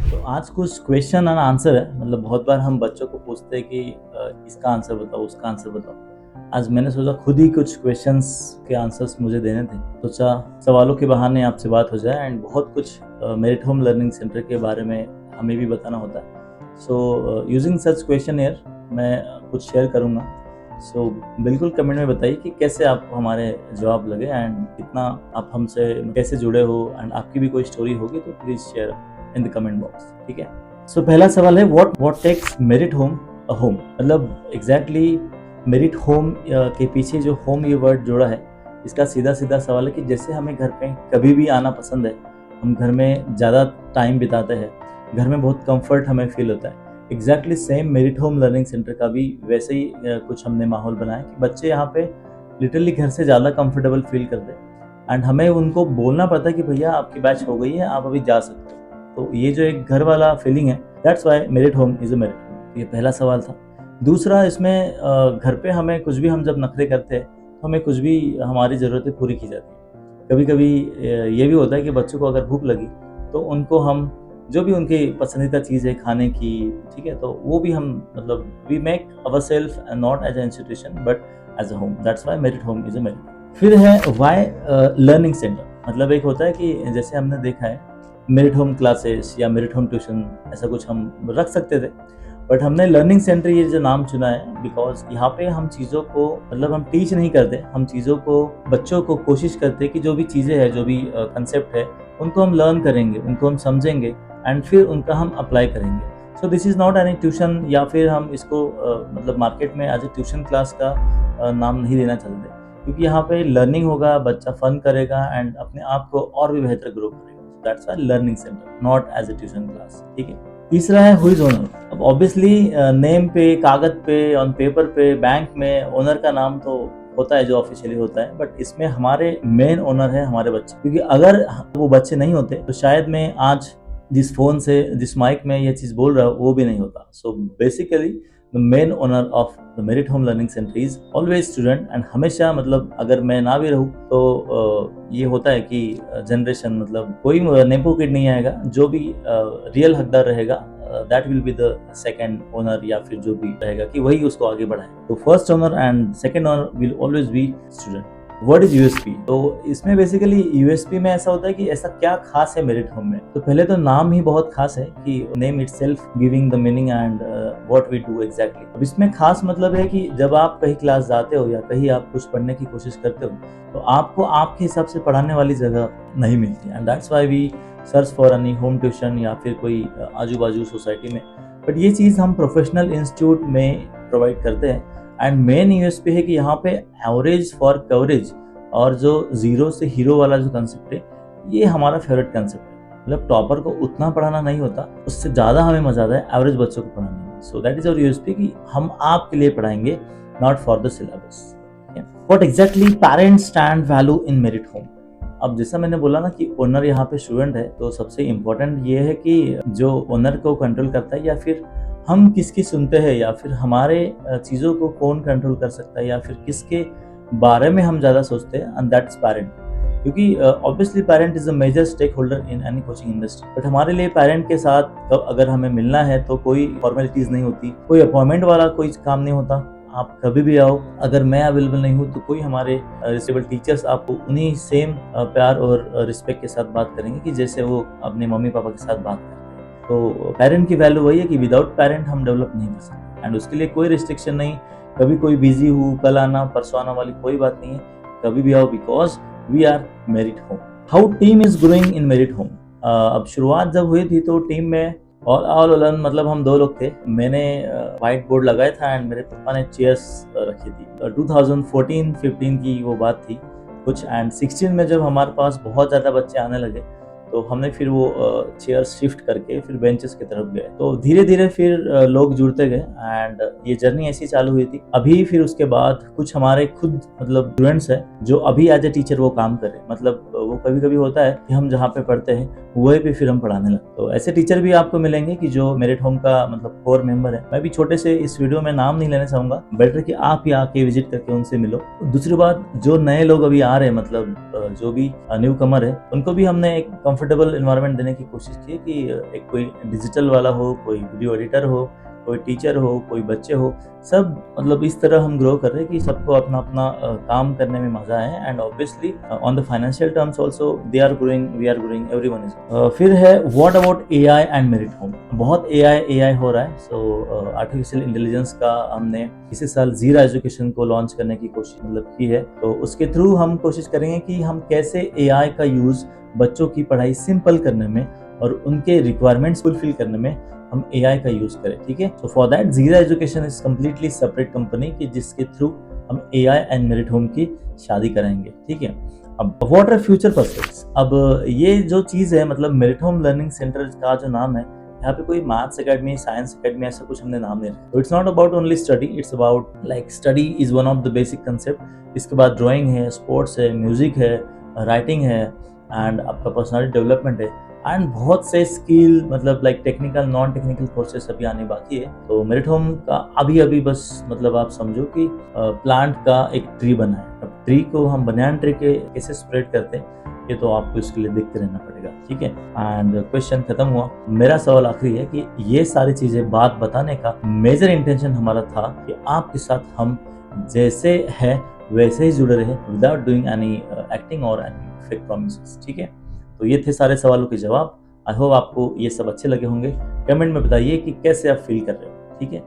तो आज कुछ क्वेश्चन एंड आंसर है। मतलब बहुत बार हम बच्चों को पूछते हैं कि इसका आंसर बताओ, उसका आंसर बताओ। आज मैंने सोचा खुद ही कुछ क्वेश्चंस के आंसर्स मुझे देने थे। सोचा सवालों के बहाने आपसे बात हो जाए एंड बहुत कुछ मेरिट होम लर्निंग सेंटर के बारे में हमें भी बताना होता है। सो यूजिंग सच क्वेश्चन मैं कुछ शेयर करूँगा। सो बिल्कुल कमेंट में बताइए कि कैसे आपको हमारे जवाब लगे एंड कितना आप हमसे कैसे जुड़े हो एंड आपकी भी कोई स्टोरी होगी तो please share in the comment box. ठीक है। सो पहला सवाल है what takes Merit Home a home. मतलब एग्जैक्टली मेरिट होम के पीछे जो होम ये वर्ड जोड़ा है, इसका सीधा सीधा सवाल है कि जैसे हमें घर पे कभी भी आना पसंद है, हम घर में ज़्यादा टाइम बिताते हैं, घर में बहुत कंफर्ट हमें फील होता है। Exactly same merit home learning centre का भी वैसे ही कुछ हमने माहौल बनाया कि बच्चे यहाँ पे लिटरली घर से ज़्यादा कंफर्टेबल फील करते हैं एंड हमें उनको बोलना पड़ता है कि भैया आपकी बैच हो गई है, आप अभी जा सकते हो। तो ये जो एक घर वाला फीलिंग है, that's why Merit Home is a merit home. ये पहला सवाल था। दूसरा, इसमें घर पे हमें कुछ भी हम जब नखरे करते हैं तो हमें कुछ भी हमारी ज़रूरतें पूरी की जाती है। कभी कभी ये भी होता है कि बच्चों को अगर भूख लगी तो उनको हम जो भी उनकी पसंदीदा चीज़ है खाने की, ठीक है, तो वो भी हम मतलब we make our self not as a institution but as a home. That's why Merit Home is a merit. फिर है वाई लर्निंग सेंटर। मतलब एक होता है कि जैसे हमने देखा है मेरिट होम क्लासेस या मेरिट होम ट्यूशन, ऐसा कुछ हम रख सकते थे, बट हमने लर्निंग सेंटर ये जो नाम चुना है बिकॉज यहाँ पे हम चीज़ों को मतलब हम टीच नहीं करते, हम चीज़ों को बच्चों को कोशिश करते हैं कि जो भी चीज़ें हैं, जो भी कंसेप्ट है, उनको हम लर्न करेंगे, उनको हम समझेंगे एंड फिर उनका हम अप्लाई करेंगे। So this is not any tuition या फिर हम इसको मतलब मार्केट में एज ए ट्यूशन क्लास का नाम नहीं देना चाहते, क्योंकि यहाँ पे लर्निंग होगा, बच्चा फन करेगा एंड अपने आप को और भी बेहतर ग्रो करेगा। That's why learning centre, not as a tuition class. ठीक है। तीसरा है हु इज ओनर। अब ऑब्वियसली नेम पे, कागज पे, ऑन पेपर पे, बैंक में ओनर का नाम तो होता है जो ऑफिशियली होता है, बट इसमें हमारे मेन ओनर है हमारे बच्चे, क्योंकि अगर वो बच्चे नहीं होते तो शायद मैं आज जिस फोन से, जिस माइक में ये चीज बोल रहा हूँ वो भी नहीं होता। So basically the main owner of the merit home learning centre is always student and हमेशा, मतलब अगर मैं ना भी रहूँ तो ये होता है कि जनरेशन मतलब कोई नेपो किड नहीं आएगा, जो भी रियल हकदार रहेगा that will be the second owner या फिर जो भी रहेगा कि वही उसको आगे बढ़ाए। तो first owner and second owner will always be student. What is USP. तो इसमें बेसिकली यूएसपी में ऐसा होता है कि ऐसा क्या खास है मेरिट होम में। तो पहले तो नाम ही बहुत खास है कि name itself giving the meaning and what we do exactly. अब इसमें खास मतलब है कि जब आप कहीं क्लास जाते हो या कहीं आप कुछ पढ़ने की कोशिश करते हो तो आपको आपके हिसाब से पढ़ाने वाली जगह नहीं मिलती and that's why we search for any home tuition या फिर कोई आजू बाजू सोसाइटी में। बट ये चीज़ हम प्रोफेशनल इंस्टीट्यूट में प्रोवाइड करते हैं एंड मेन यूएसपी है कि यहाँ पे एवरेज फॉर कवरेज और जो जीरो से हीरो वाला जो कंसेप्ट है, ये हमारा फेवरेट कंसेप्ट है। मतलब टॉपर को उतना पढ़ाना नहीं होता, उससे ज़्यादा हमें मजा आता है एवरेज बच्चों को पढ़ाने में। So that is our USP कि हम आपके लिए पढ़ाएंगे, not for the syllabus. What exactly parents stand value in Merit Home. अब जैसा मैंने बोला ना कि ओनर यहाँ पे स्टूडेंट है, तो सबसे इम्पोर्टेंट ये है कि जो ओनर को कंट्रोल करता है या फिर हम किसकी सुनते हैं या फिर हमारे चीज़ों को कौन कंट्रोल कर सकता है या फिर किसके बारे में हम ज़्यादा सोचते हैं, एंड दैट्स पेरेंट। क्योंकि obviously parent is a major stakeholder in any coaching industry. But हमारे लिए पेरेंट के साथ अगर हमें मिलना है तो कोई फॉर्मेलिटीज नहीं होती, कोई अपॉइंटमेंट वाला कोई काम नहीं होता। आप कभी भी आओ, अगर मैं अवेलेबल नहीं हूँ तो कोई हमारे रिसेबल टीचर्स आपको उन्हीं सेम प्यार और रिस्पेक्ट के साथ बात करेंगे कि जैसे वो अपने मम्मी पापा के साथ बात करते हैं। तो पेरेंट की वैल्यू वही है कि विदाउट पेरेंट हम डेवलप नहीं कर सकते एंड उसके लिए कोई रिस्ट्रिक्शन नहीं। कभी कोई बिजी हूँ, कल आना परसों आना वाली कोई बात नहीं है, कभी भी आओ because we are Merit Home. How team is growing in Merit Home. अब शुरुआत जब हुई थी तो टीम में ऑल ओलन मतलब हम 2 लोग थे। मैंने व्हाइट बोर्ड लगाया था एंड मेरे पापा ने चेयर्स रखी थी। 2014-15 की वो बात थी कुछ, एंड 16 में जब हमारे पास बहुत ज़्यादा बच्चे आने लगे तो हमने फिर वो चेयर शिफ्ट करके फिर बेंचेस की तरफ गए। तो धीरे धीरे फिर लोग जुड़ते गए एंड ये जर्नी ऐसी चालू हुई थी। अभी फिर उसके बाद कुछ हमारे खुद मतलब स्टूडेंट्स हैं जो अभी एज ए टीचर वो काम कर रहे हैं। मतलब वो कभी कभी होता है कि हम जहाँ पे पढ़ते हैं वही पे फिर हम पढ़ाने लगते। तो ऐसे टीचर भी आपको मिलेंगे कि जो मेरिट होम का मतलब कोर मेंबर है। मैं भी छोटे से इस वीडियो में नाम नहीं लेना चाहूंगा, बेटर कि आप ही आके विजिट करके उनसे मिलो। दूसरी बात, जो नए लोग अभी आ रहे हैं मतलब जो भी न्यू कमर है, उनको भी हमने एक कंफर्टेबल एनवायरनमेंट देने की कोशिश की है कि एक कोई डिजिटल वाला हो, कोई वीडियो एडिटर हो, कोई टीचर हो, कोई बच्चे हो, सब मतलब इस तरह हम ग्रो कर रहे हैं कि सबको अपना-अपना काम करने में मज़ा है and obviously on the financial terms also they are growing, we are growing, everyone is. फिर है what about AI and Merit Home. बहुत एआई हो रहा है, सो आर्टिफिशियल इंटेलिजेंस का हमने इसी साल ज़ीरा एजुकेशन को लॉन्च करने की कोशिश मतलब की है। तो उसके थ्रू हम कोशिश करेंगे कि हम कैसे एआई का यूज़ बच्चों की पढ़ाई सिंपल करने में और उनके रिक्वायरमेंट्स फुलफिल करने में हम एआई का यूज करें, ठीक है। सो फॉर दैट ज़ीरा education is completely separate company की जिसके थ्रू हम एआई एंड मेरिट होम की शादी करेंगे, ठीक है। अब व्हाट आर फ्यूचर पर्सपेक्टिव्स। अब ये जो चीज़ है मतलब मेरिट होम लर्निंग सेंटर का जो नाम है, यहाँ पे कोई मैथ्स एकेडमी, साइंस एकेडमी ऐसा कुछ हमने नाम नहीं रखा। It's not about only study, it's about like study is one of the basic concept. इसके बाद ड्राइंग है, स्पोर्ट्स है, म्यूजिक है, राइटिंग है एंड आपका पर्सनालिटी डेवलपमेंट है एंड बहुत से स्किल मतलब like technical non technical courses अभी आने बाकी है। तो मेरिट होम का अभी बस मतलब आप समझो कि प्लांट का एक ट्री बना है। अब ट्री को हम बनियान ट्री के कैसे स्प्रेड करते हैं ये तो आपको इसके लिए देखते रहना पड़ेगा, ठीक है। एंड क्वेश्चन खत्म हुआ। मेरा सवाल आखिरी है कि ये सारी चीजें बात बताने का मेजर इंटेंशन हमारा था कि आपके साथ हम जैसे है वैसे ही जुड़े रहे विदाउट डूइंग एनी एक्टिंग और एनी फेक प्रॉमिसेस, ठीक है। तो ये थे सारे सवालों के जवाब। आई होप आपको ये सब अच्छे लगे होंगे। कमेंट में बताइए कि कैसे आप फील कर रहे हो, ठीक है।